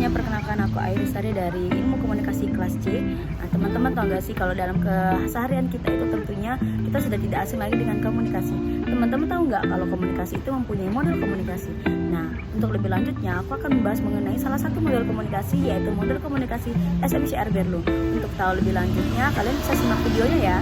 semuanya, perkenalkan aku Airisari dari Ilmu Komunikasi kelas C. Nah, teman-teman tahu nggak sih kalau dalam keseharian kita itu tentunya kita sudah tidak asing lagi dengan komunikasi. Teman-teman tahu nggak kalau komunikasi itu mempunyai model komunikasi. Nah, untuk lebih lanjutnya aku akan membahas mengenai salah satu model komunikasi, yaitu model komunikasi SMCR Berlo. Untuk tahu lebih lanjutnya, kalian bisa simak videonya ya.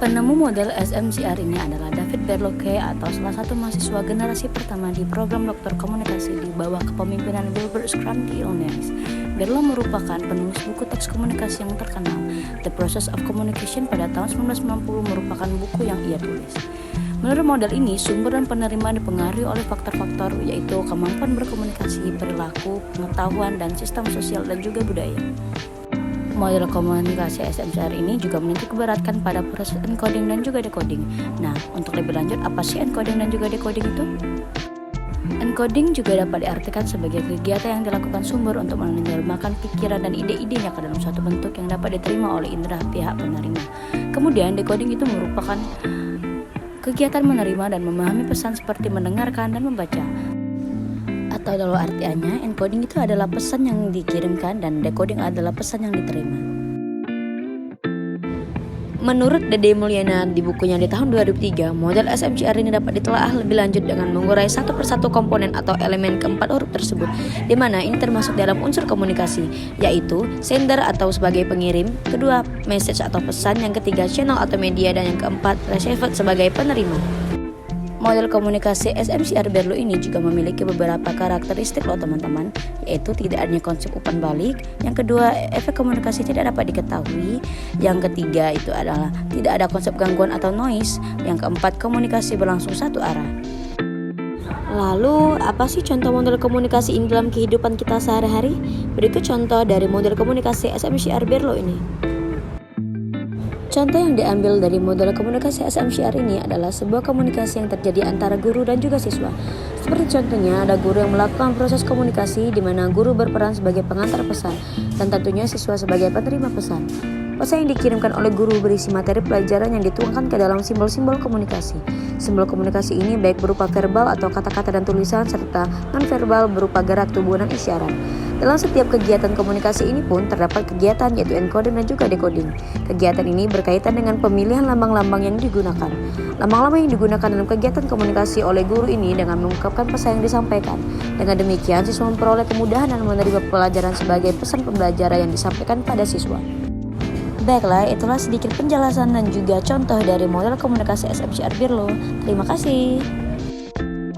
Penemu model SMCR ini adalah David Berlocke atau salah satu mahasiswa generasi pertama di program doktor komunikasi di bawah kepemimpinan Wilbur Scrum di Illinois. Berlo merupakan penulis buku teks komunikasi yang terkenal. The Process of Communication pada tahun 1990 merupakan buku yang ia tulis. Menurut model ini, sumber dan penerima dipengaruhi oleh faktor-faktor yaitu kemampuan berkomunikasi, perilaku, pengetahuan, dan sistem sosial dan juga budaya. Model komunikasi SMCR ini juga menitik beratkan pada proses encoding dan juga decoding. Nah, untuk lebih lanjut, apa sih encoding dan juga decoding itu? Encoding juga dapat diartikan sebagai kegiatan yang dilakukan sumber untuk menerjemahkan pikiran dan ide-idenya ke dalam suatu bentuk yang dapat diterima oleh indera pihak penerima. Kemudian, decoding itu merupakan kegiatan menerima dan memahami pesan seperti mendengarkan dan membaca. Atau dalam artiannya, encoding itu adalah pesan yang dikirimkan dan decoding adalah pesan yang diterima. Menurut Dede Mulyana di bukunya di tahun 2003, model SMCR ini dapat ditelaah lebih lanjut dengan mengurai satu persatu komponen atau elemen keempat huruf tersebut, di mana ini termasuk dalam unsur komunikasi, yaitu sender atau sebagai pengirim, kedua message atau pesan, yang ketiga channel atau media, dan yang keempat receiver sebagai penerima. Model komunikasi SMCR Berlo ini juga memiliki beberapa karakteristik loh teman-teman, yaitu tidak adanya konsep umpan balik, yang kedua efek komunikasi tidak dapat diketahui, yang ketiga itu adalah tidak ada konsep gangguan atau noise, yang keempat komunikasi berlangsung satu arah. Lalu apa sih contoh model komunikasi ini dalam kehidupan kita sehari-hari? Berikut contoh dari model komunikasi SMCR Berlo ini. Contoh yang diambil dari model komunikasi SMCR ini adalah sebuah komunikasi yang terjadi antara guru dan juga siswa. Seperti contohnya ada guru yang melakukan proses komunikasi di mana guru berperan sebagai pengantar pesan dan tentunya siswa sebagai penerima pesan. Pesan yang dikirimkan oleh guru berisi materi pelajaran yang dituangkan ke dalam simbol-simbol komunikasi. Simbol komunikasi ini baik berupa verbal atau kata-kata dan tulisan serta non-verbal berupa gerak tubuh dan isyarat. Dalam setiap kegiatan komunikasi ini pun terdapat kegiatan yaitu encoding dan juga decoding. Kegiatan ini berkaitan dengan pemilihan lambang-lambang yang digunakan. Lambang-lambang yang digunakan dalam kegiatan komunikasi oleh guru ini dengan mengungkapkan pesan yang disampaikan. Dengan demikian, siswa memperoleh kemudahan dan menerima pelajaran sebagai pesan pembelajaran yang disampaikan pada siswa. Baiklah, itulah sedikit penjelasan dan juga contoh dari model komunikasi SMCR Berlo. Terima kasih.